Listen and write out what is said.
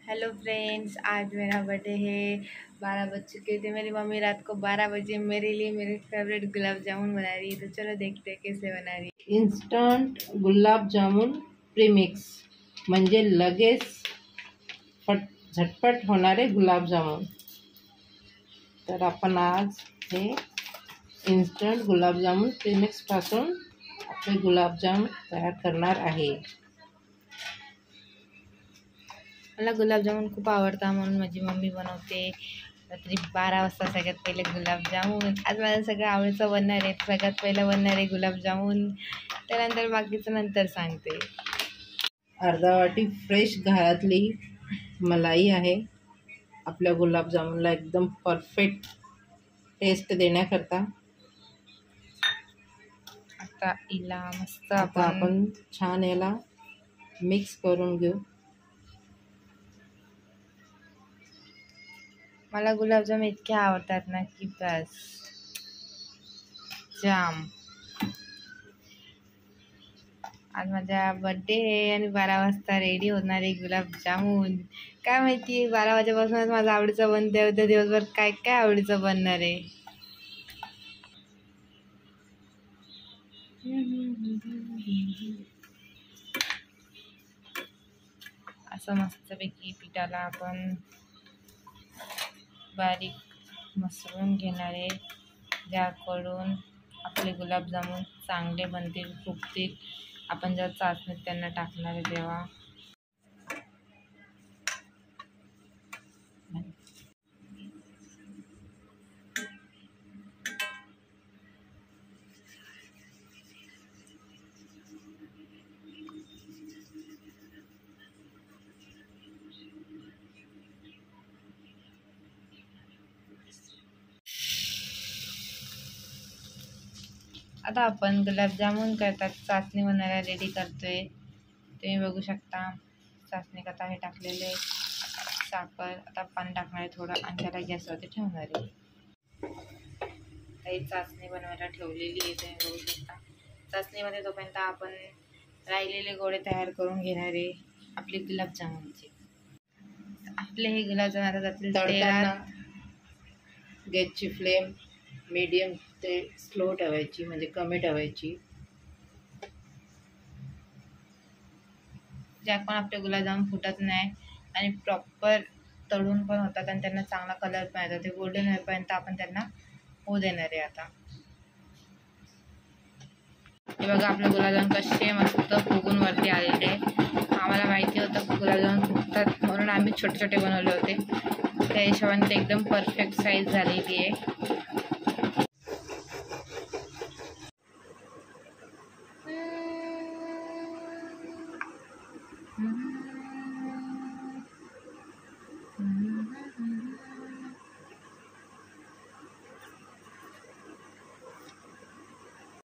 Hello friends, आज मेरा birthday है। 12 बज चुके थे। मेरी मम्मी रात को 12 बजे मेरे लिए मेरे फेवरेट गुलाब जामुन बना रही है। तो चलो देखते हैं कैसे बना रही है। इन्स्टंट गुलाबजामुन प्रीमिक्स म्हणजे लगेच झटपट होणारे गुलाबजामुन। तर आपण आज हे इन्स्टंट गुलाबजामुन प्रीमिक्स पासून आपले गुलाबजाम तयार करणार आहे। मला गुलाबजामुन खूप आवडता म्हणून माझी मम्मी बनवते। रात्री 12 वाजता सगळ्यात पहिले गुलाबजामुन। आज माझं सगळं आवडीचं बनणार आहे। सगळ्यात पहिलं बनणार आहे गुलाबजामुन, त्यानंतर बाकीचं नंतर सांगते। अर्धा वाटी फ्रेश घरातली मलाई आहे आपल्या गुलाबजामुनला एकदम परफेक्ट टेस्ट देण्याकरता। आता हिला मस्त आपण छान याला मिक्स करून घेऊ। मला गुलाबजाम इतके आवडतात ना की बस जाम। आज माझा बर्थडे आहे आणि 12 वाजता रेडी होणार आहे गुलाबजामुन। काय माहिती 12 वाजेपासूनच माझं आवडीचं बनते होतं। दिवसभर काय काय आवडीचं बनणार आहे। असं मस्तपैकी पिठाला आपण बारीक मसळून घेणार आहे, ज्याकडून आपले गुलाबजामुन चांगले बनतील, फुगतील। आपण जेव्हा चाचणीत त्यांना टाकणार आहे तेव्हा आता आपण गुलाबजामुन करता चाचणी बनायला रेडी करतोय। तुम्ही बघू शकता चाचणी करता हे टाकलेले साखर। आता पाणी टाकणार आहे थोडं आणि त्याला गॅसवरती ठेवणार आहे। काही चाचणी बनवायला ठेवलेली आहे, तुम्ही बघू शकता। चाचणीमध्ये तोपर्यंत आपण राहिलेले गोळे तयार करून घेणार आहे आपले गुलाबजामुनचे। आपले हे गुलाबजामुन आता जातील तेलात। गॅसची फ्लेम मीडियम ते स्लो ठेवायची, म्हणजे कमी ठेवायची। ज्या पण आपले गुलाबजामुन फुटत नाही आणि प्रॉपर तळून पण होतात आणि त्यांना चांगला कलर पण येतो। ते गोल्डन होईपर्यंत आपण त्यांना होऊ देणार आहे। आता हे बघा आपले गुलाबजामुन कसे मस्त फुगून वरती आलेले आहे। आम्हाला माहिती होतं की गुलाबजामुन फुगतात म्हणून आम्ही छोटे छोटे बनवले होते। त्या हिशोबाने ते एकदम परफेक्ट साईज झालेली आहे।